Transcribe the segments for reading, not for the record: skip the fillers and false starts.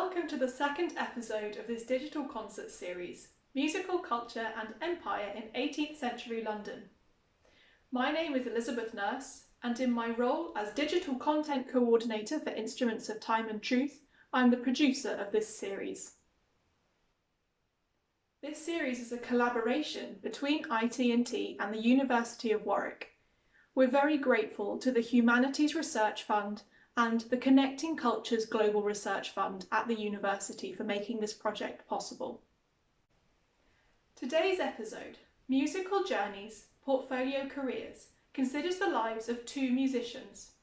Welcome to the second episode of this digital concert series, Musical Culture and Empire in 18th Century London. My name is Elizabeth Nurse, and in my role as Digital Content Coordinator for Instruments of Time and Truth, I'm the producer of this series. This series is a collaboration between IT&T and the University of Warwick. We're very grateful to the Humanities Research Fund and the Connecting Cultures Global Research Fund at the university for making this project possible. Today's episode, Musical Journeys, Portfolio Careers, considers the lives of two musicians.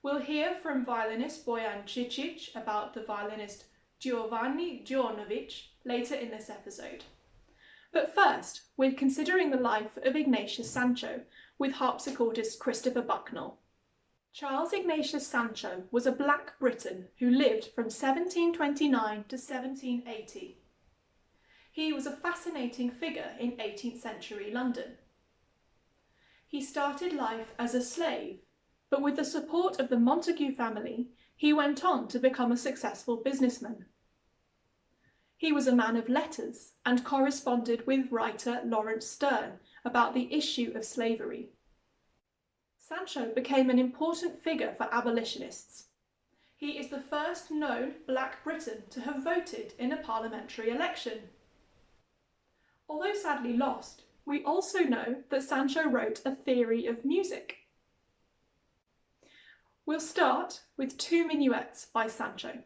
We'll hear from violinist Bojan Cicic about the violinist Giovanni Djornovic later in this episode. But first, we're considering the life of Ignatius Sancho with harpsichordist Christopher Bucknell. Charles Ignatius Sancho was a Black Briton who lived from 1729 to 1780. He was a fascinating figure in 18th century London. He started life as a slave, but with the support of the Montagu family, he went on to become a successful businessman. He was a man of letters and corresponded with writer Laurence Sterne about the issue of slavery. Sancho became an important figure for abolitionists. He is the first known Black Briton to have voted in a parliamentary election. Although sadly lost, we also know that Sancho wrote a theory of music. We'll start with two minuets by Sancho.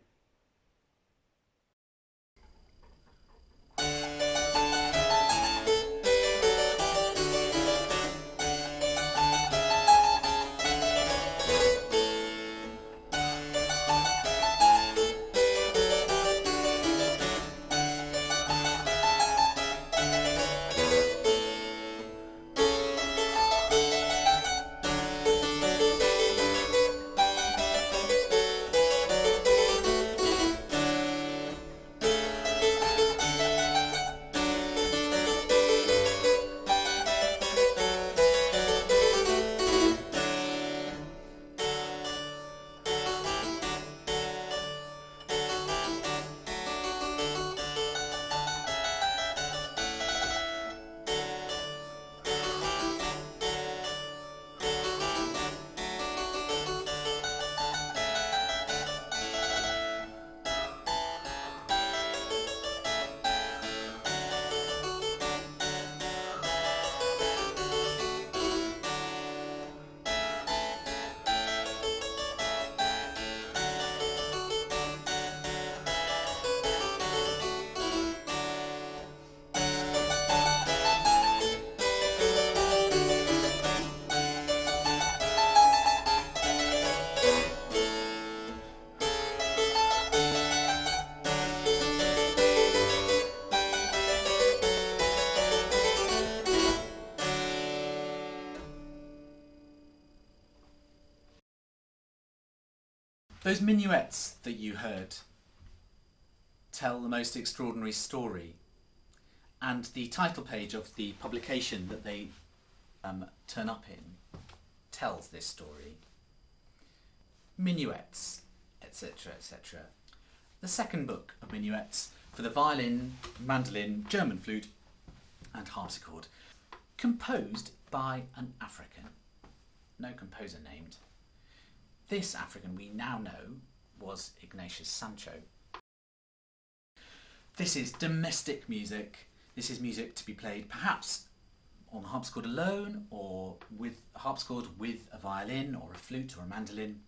Those minuets that you heard tell the most extraordinary story, and the title page of the publication that they turn up in tells this story. Minuets, etc., etc. The second book of minuets for the violin, mandolin, German flute and harpsichord, composed by an African. No composer named. This African we now know was Ignatius Sancho. This is domestic music. This is music to be played perhaps on the harpsichord alone, or with a harpsichord with a violin or a flute or a mandolin,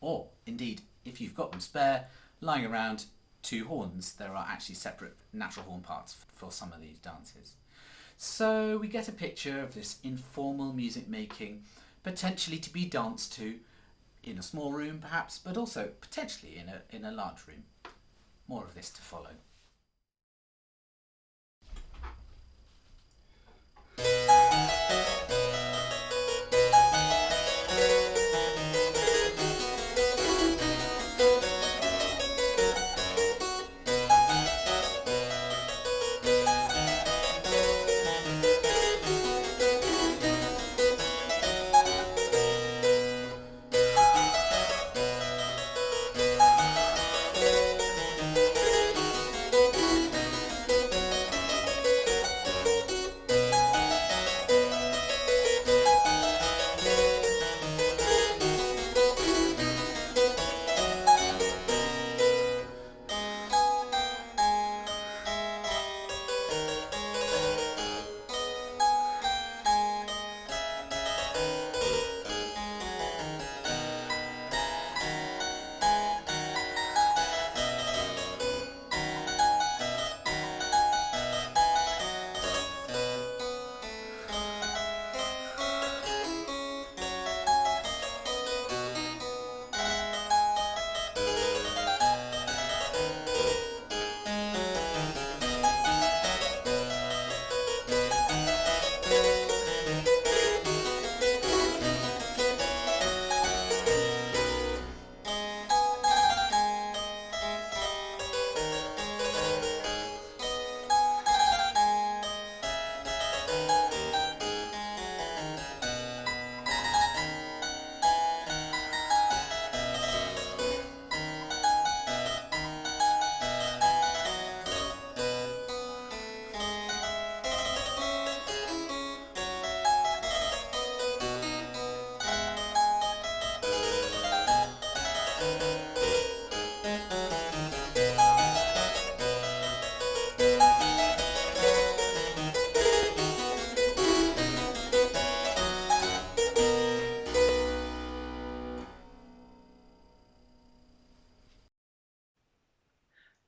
or indeed, if you've got them spare, lying around, two horns. There are actually separate natural horn parts for some of these dances. So we get a picture of this informal music making, potentially to be danced to in a small room perhaps, but also potentially in a large room. More of this to follow.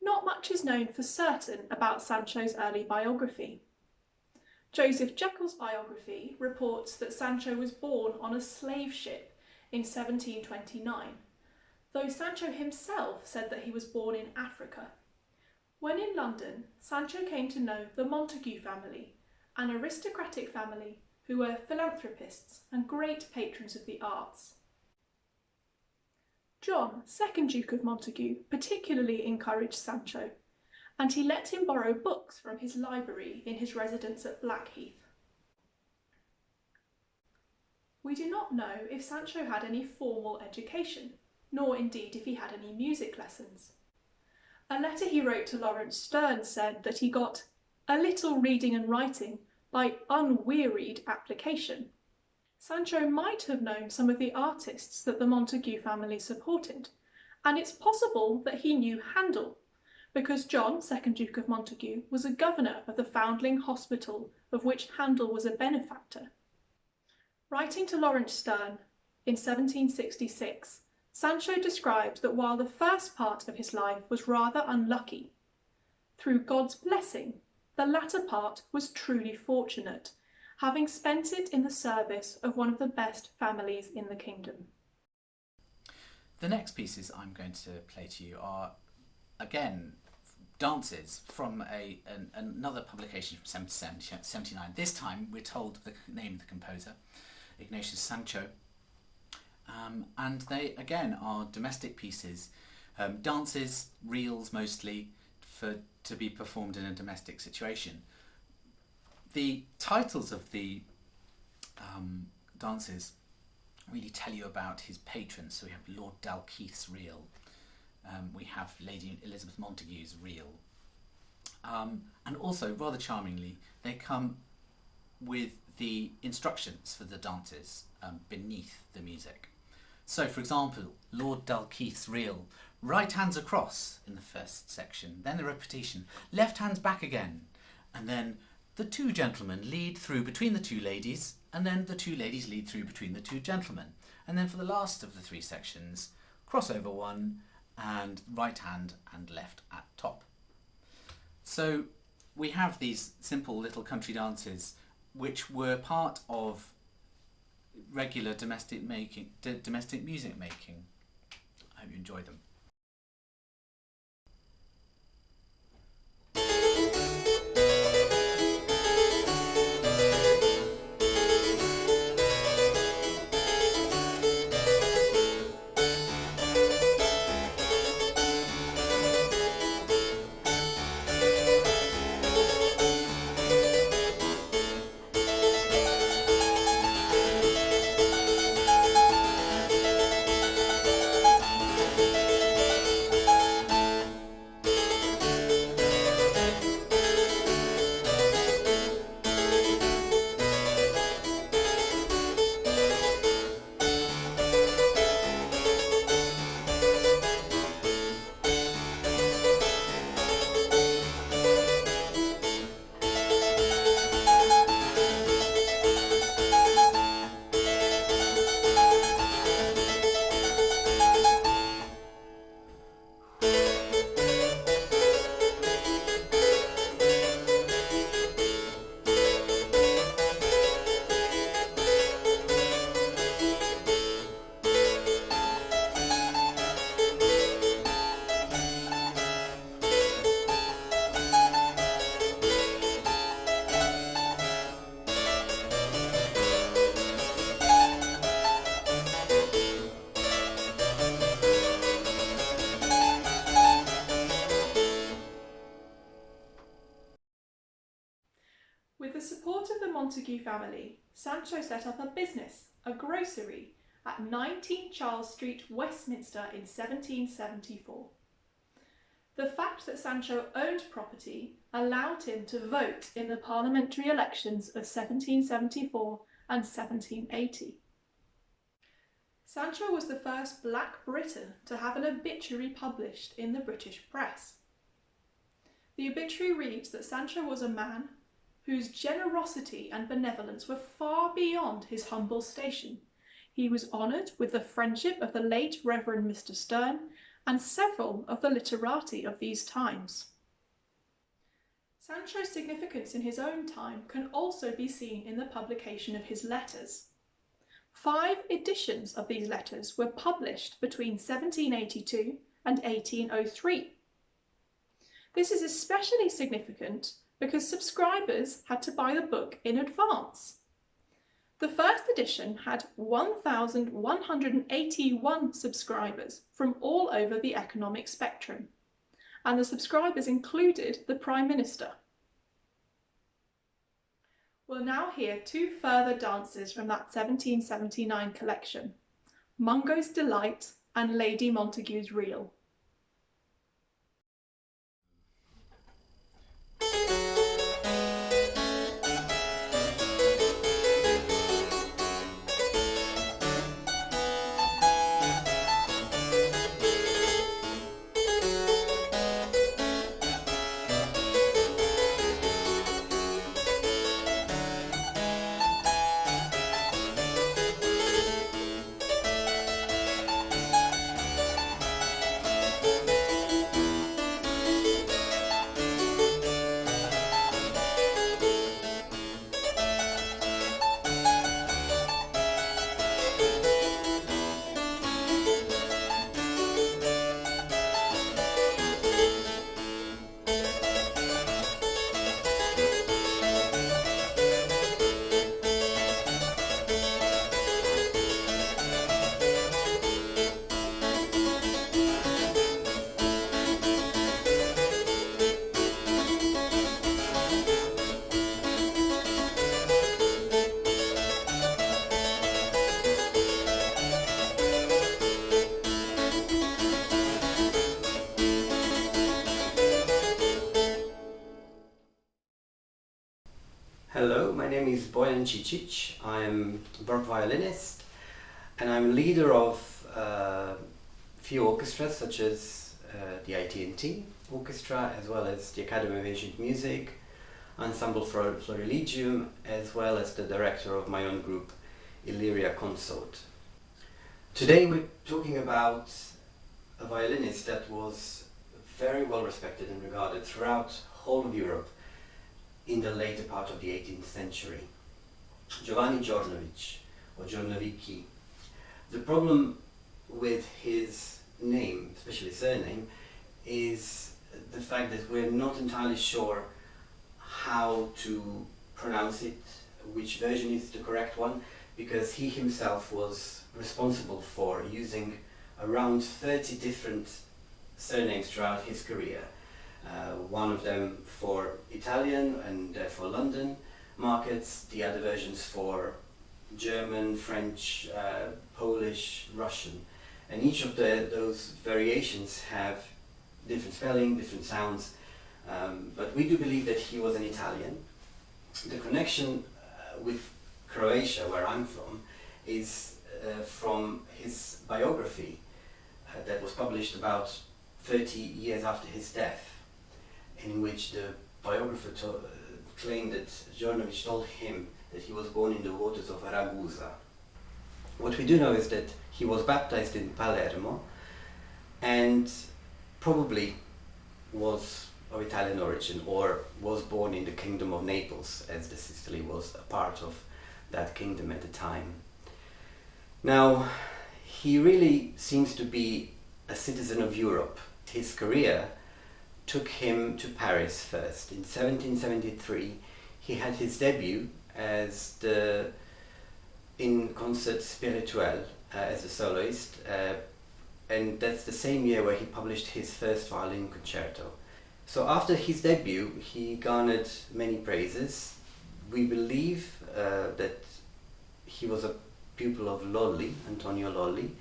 not much is known for certain about Sancho's early biography. Joseph Jekyll's biography reports that Sancho was born on a slave ship in 1729, though Sancho himself said that he was born in Africa. When in London, Sancho came to know the Montague family, an aristocratic family who were philanthropists and great patrons of the arts. John, 2nd Duke of Montague, particularly encouraged Sancho, and he let him borrow books from his library in his residence at Blackheath. We do not know if Sancho had any formal education, nor indeed if he had any music lessons. A letter he wrote to Laurence Sterne said that he got a little reading and writing by unwearied application. Sancho might have known some of the artists that the Montague family supported, and it's possible that he knew Handel, because John, 2nd Duke of Montague, was a governor of the Foundling Hospital, of which Handel was a benefactor. Writing to Laurence Sterne in 1766, Sancho described that while the first part of his life was rather unlucky, through God's blessing, the latter part was truly fortunate, having spent it in the service of one of the best families in the kingdom. The next pieces I'm going to play to you are, again, dances from another publication from 1779. This time we're told the name of the composer, Ignatius Sancho, and they again are domestic pieces, dances, reels mostly, to be performed in a domestic situation. The titles of the dances really tell you about his patrons. So we have Lord Dalkeith's reel, we have Lady Elizabeth Montague's reel, and also, rather charmingly, they come with the instructions for the dances beneath the music. So, for example, Lord Dalkeith's reel, right hands across in the first section, then the repetition, left hands back again, and then the two gentlemen lead through between the two ladies, and then the two ladies lead through between the two gentlemen. And then for the last of the three sections, crossover one, and right hand and left at top. So we have these simple little country dances which were part of regular domestic music making. I hope you enjoy them. With the support of the Montague family, Sancho set up a business, a grocery, at 19 Charles Street, Westminster in 1774. The fact that Sancho owned property allowed him to vote in the parliamentary elections of 1774 and 1780. Sancho was the first black Briton to have an obituary published in the British press. The obituary reads that Sancho was a man whose generosity and benevolence were far beyond his humble station. He was honoured with the friendship of the late Reverend Mr. Sterne and several of the literati of these times. Sancho's significance in his own time can also be seen in the publication of his letters. 5 editions of these letters were published between 1782 and 1803. This is especially significant because subscribers had to buy the book in advance. The first edition had 1,181 subscribers from all over the economic spectrum, and the subscribers included the Prime Minister. We'll now hear 2 further dances from that 1779 collection, Mungo's Delight and Lady Montague's Reel. Hello, my name is Bojan Cicic. I'm a baroque violinist and I'm leader of few orchestras such as the ITNT Orchestra, as well as the Academy of Ancient Music, Ensemble Florilegium, as well as the director of my own group, Illyria Consort. Today we're talking about a violinist that was very well respected and regarded throughout whole of Europe in the later part of the 18th century, Giovanni Djornovic, or Djornovicki. The problem with his name, especially surname, is the fact that we're not entirely sure how to pronounce it, which version is the correct one, because he himself was responsible for using around 30 different surnames throughout his career. One of them for Italian and for London markets, the other versions for German, French, Polish, Russian. And each of those variations have different spelling, different sounds, but we do believe that he was an Italian. The connection with Croatia, where I'm from, is from his biography that was published about 30 years after his death, in which the biographer claimed that Djornovic told him that he was born in the waters of Ragusa. What we do know is that he was baptized in Palermo and probably was of Italian origin, or was born in the Kingdom of Naples, as the Sicily was a part of that kingdom at the time. Now, he really seems to be a citizen of Europe. His career took him to Paris first. In 1773, he had his debut as in Concert Spirituel as a soloist, and that's the same year where he published his first violin concerto. So after his debut, he garnered many praises. We believe that he was a pupil of Lolli, Antonio Lolli,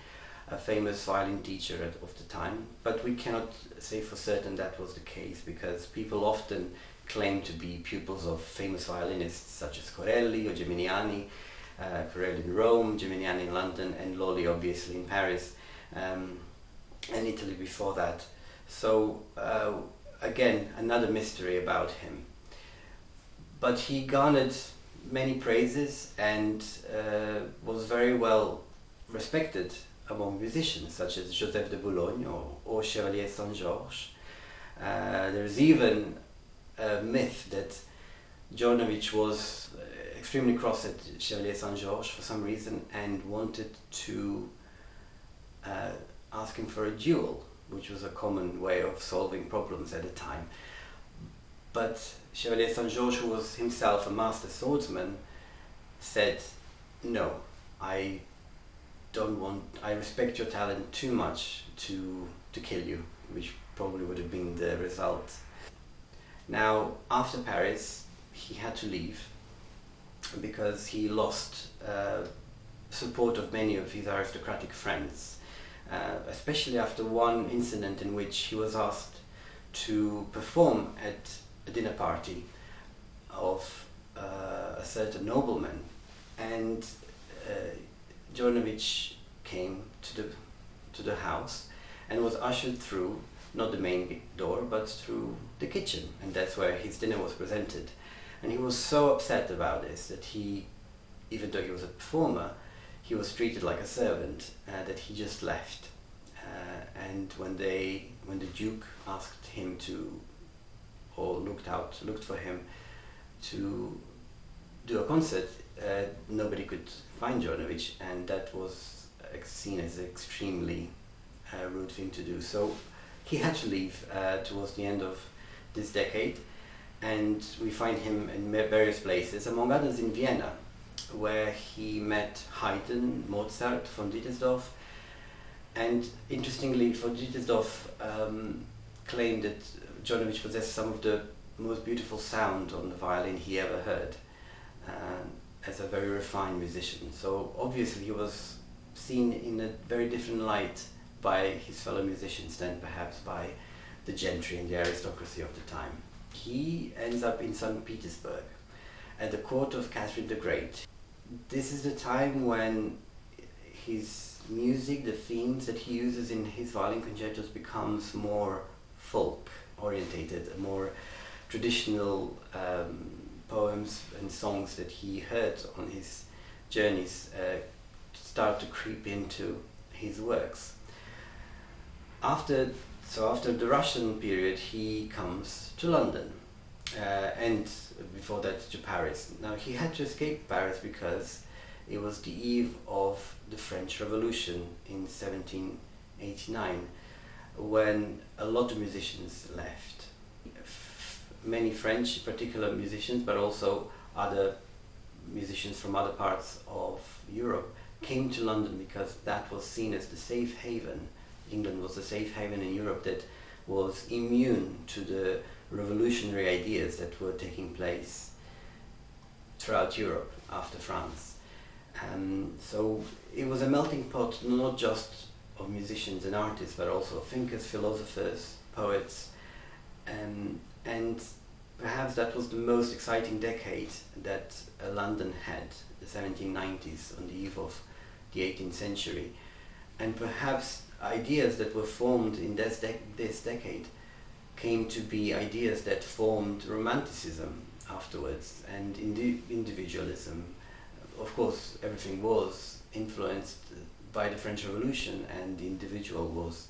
a famous violin teacher of the time, but we cannot say for certain that was the case, because people often claim to be pupils of famous violinists such as Corelli or Geminiani, Corelli in Rome, Geminiani in London, and Lolli obviously in Paris, and Italy before that. So again, another mystery about him. But he garnered many praises and was very well respected among musicians such as Joseph de Boulogne or Chevalier Saint-Georges. There's even a myth that Djordjevic was extremely cross at Chevalier Saint-Georges for some reason and wanted to ask him for a duel, which was a common way of solving problems at the time. But Chevalier Saint-Georges, who was himself a master swordsman, said, "No, I respect your talent too much to kill you," which probably would have been the result. Now, after Paris, he had to leave because he lost support of many of his aristocratic friends, especially after one incident in which he was asked to perform at a dinner party of a certain nobleman, and Djordjevic came to the house and was ushered through, not the main door, but through the kitchen, and that's where his dinner was presented. And he was so upset about this that he, even though he was a performer, he was treated like a servant, that he just left. And when the Duke asked him to, or looked for him to do a concert, nobody could find Djordjevic, and that was seen as an extremely rude thing to do. So he had to leave towards the end of this decade, and we find him in various places, among others in Vienna, where he met Haydn, Mozart, von Dittersdorf. And interestingly, von Dittersdorf claimed that Djordjevic possessed some of the most beautiful sound on the violin he ever heard, as a very refined musician. So obviously he was seen in a very different light by his fellow musicians than perhaps by the gentry and the aristocracy of the time. He ends up in St. Petersburg at the court of Catherine the Great. This is the time when his music, the themes that he uses in his violin concertos, becomes more folk orientated, more traditional poems and songs that he heard on his journeys start to creep into his works. After the Russian period, he comes to London, and before that to Paris. Now, he had to escape Paris because it was the eve of the French Revolution in 1789, when a lot of musicians left. Many French, particular musicians, but also other musicians from other parts of Europe came to London because that was seen as the safe haven. England was the safe haven in Europe that was immune to the revolutionary ideas that were taking place throughout Europe after France. So it was a melting pot, not just of musicians and artists, but also of thinkers, philosophers, poets, and perhaps that was the most exciting decade that London had, the 1790s, on the eve of the 18th century. And perhaps ideas that were formed in this decade came to be ideas that formed Romanticism afterwards, and individualism. Of course, everything was influenced by the French Revolution, and the individual was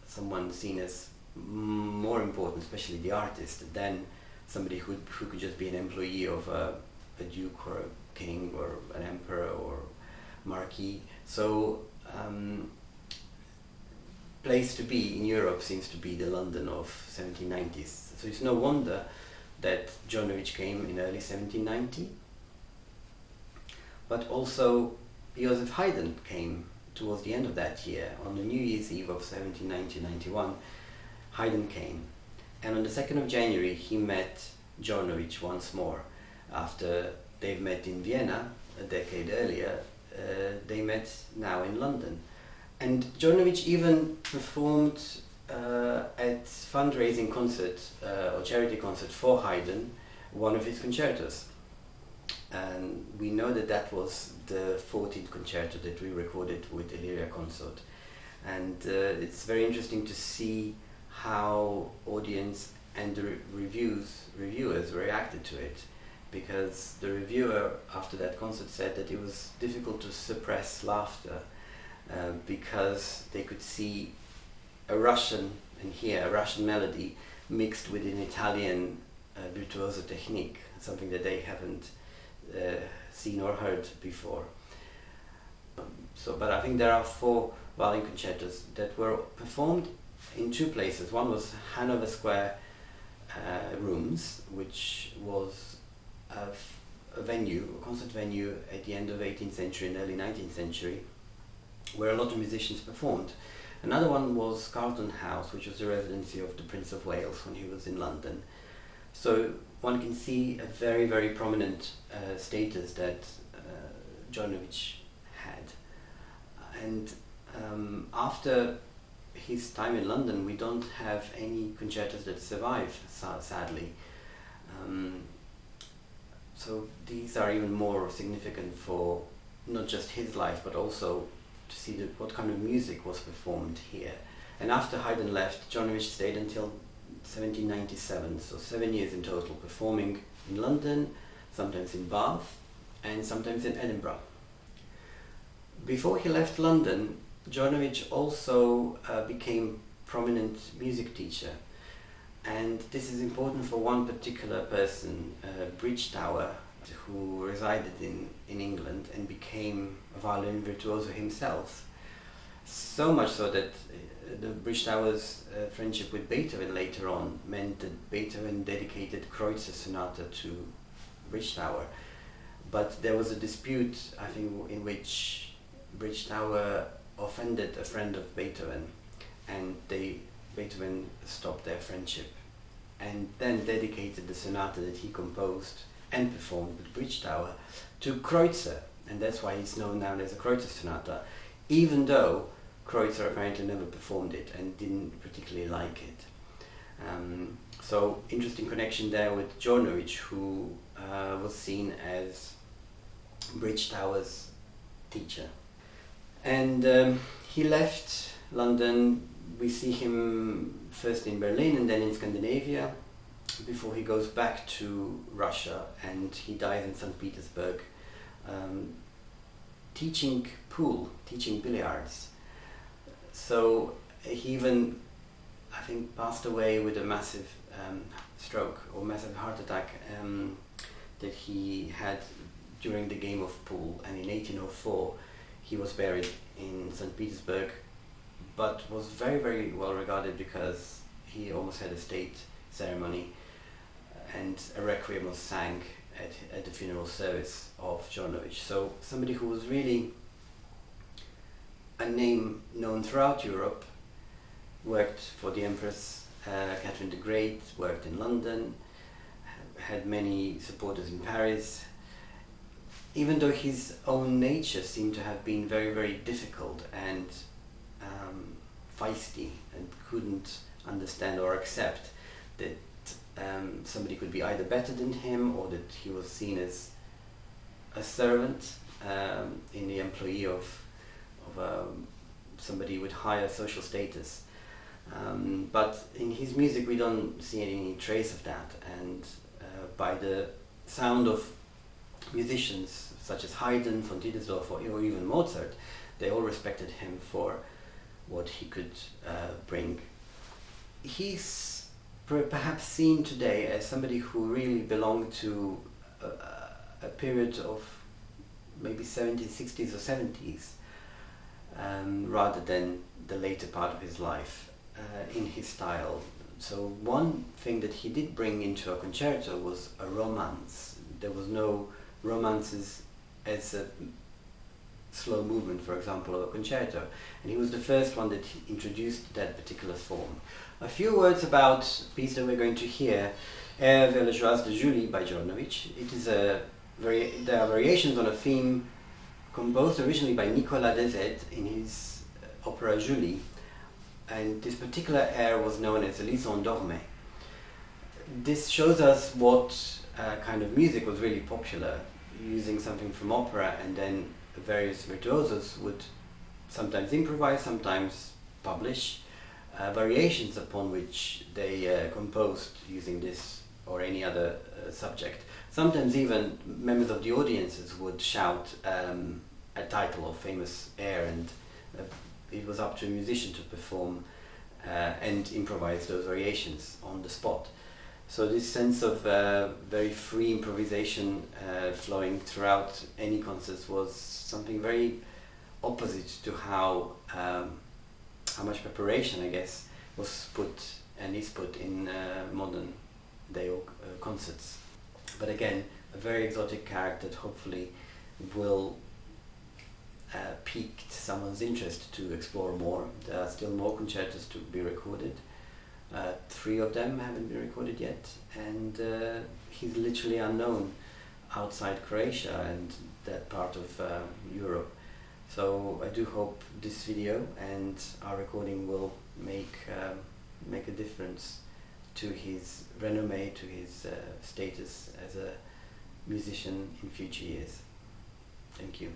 someone seen as more important, especially the artist, than somebody who could just be an employee of a duke or a king or an emperor or marquis. So place to be in Europe seems to be the London of 1790s. So it's no wonder that Djordjevic came in early 1790, but also Joseph Haydn came towards the end of that year. On the New Year's Eve of 1790-91, Haydn came, and on the 2nd of January he met Djordjevic once more. After they've met in Vienna a decade earlier, they met now in London. And Djordjevic even performed at fundraising concert or charity concert for Haydn one of his concertos. And we know that that was the 14th concerto that we recorded with Illyria Consort. And it's very interesting to see how audience and the reviewers reacted to it, because the reviewer after that concert said that it was difficult to suppress laughter because they could see a Russian, and here a Russian melody mixed with an Italian virtuoso technique, something that they haven't seen or heard before. But I think there are 4 violin concertos that were performed in 2 places. One was Hanover Square Rooms, which was a venue, a concert venue at the end of 18th century and early 19th century, where a lot of musicians performed. Another one was Carlton House, which was the residency of the Prince of Wales when he was in London. So one can see a very, very prominent status that Djordjevic had. And after his time in London, we don't have any concertos that survive, sadly. So these are even more significant for not just his life, but also to see what kind of music was performed here. And after Haydn left, Djordjevic stayed until 1797, so 7 years in total, performing in London, sometimes in Bath, and sometimes in Edinburgh. Before he left London, Djordjevic also became prominent music teacher. And this is important for one particular person, Bridgetower, who resided in England and became a violin virtuoso himself. So much so that the Bridgetower's friendship with Beethoven later on meant that Beethoven dedicated Kreutzer Sonata to Bridgetower. But there was a dispute, I think, in which Bridgetower offended a friend of Beethoven, and Beethoven stopped their friendship and then dedicated the sonata that he composed and performed with Bridgetower to Kreutzer, and that's why he's known now as a Kreutzer Sonata, even though Kreutzer apparently never performed it and didn't particularly like it. So interesting connection there with Djordjevic, who was seen as Bridgetower's teacher. And he left London. We see him first in Berlin and then in Scandinavia before he goes back to Russia, and he dies in St. Petersburg teaching pool, teaching billiards. So he even, I think, passed away with a massive stroke or massive heart attack that he had during the game of pool, and in 1804 he was buried in St. Petersburg, but was very, very well regarded because he almost had a state ceremony and a requiem was sang at the funeral service of Djordjevic. So somebody who was really a name known throughout Europe, worked for the Empress Catherine the Great, worked in London, had many supporters in Paris. Even though his own nature seemed to have been very, very difficult and feisty, and couldn't understand or accept that somebody could be either better than him or that he was seen as a servant in the employee of somebody with higher social status. But in his music we don't see any trace of that, and by the sound of musicians such as Haydn, von Dittersdorf, or even Mozart, they all respected him for what he could bring. He's perhaps seen today as somebody who really belonged to a period of maybe 70s, 60s or 70s, rather than the later part of his life in his style. So one thing that he did bring into a concerto was a romance. There was no romances as a slow movement, for example, of a concerto, and he was the first one that introduced that particular form. A few words about the piece that we're going to hear, Air vers la joie de Julie by Djordjevic. It is there are variations on a theme composed originally by Nicolas Desaides in his opera Julie, and this particular air was known as Elise endormée. This shows us what kind of music was really popular, using something from opera, and then various virtuosos would sometimes improvise, sometimes publish variations upon which they composed using this or any other subject. Sometimes even members of the audiences would shout a title of famous air, and it was up to a musician to perform and improvise those variations on the spot. So this sense of very free improvisation flowing throughout any concerts was something very opposite to how much preparation, I guess, was put and is put in modern day concerts. But again, a very exotic character that hopefully will piqued someone's interest to explore more. There are still more concertos to be recorded. 3 of them haven't been recorded yet, and he's literally unknown outside Croatia and that part of Europe. So I do hope this video and our recording will make a difference to his renommee, to his status as a musician in future years. Thank you.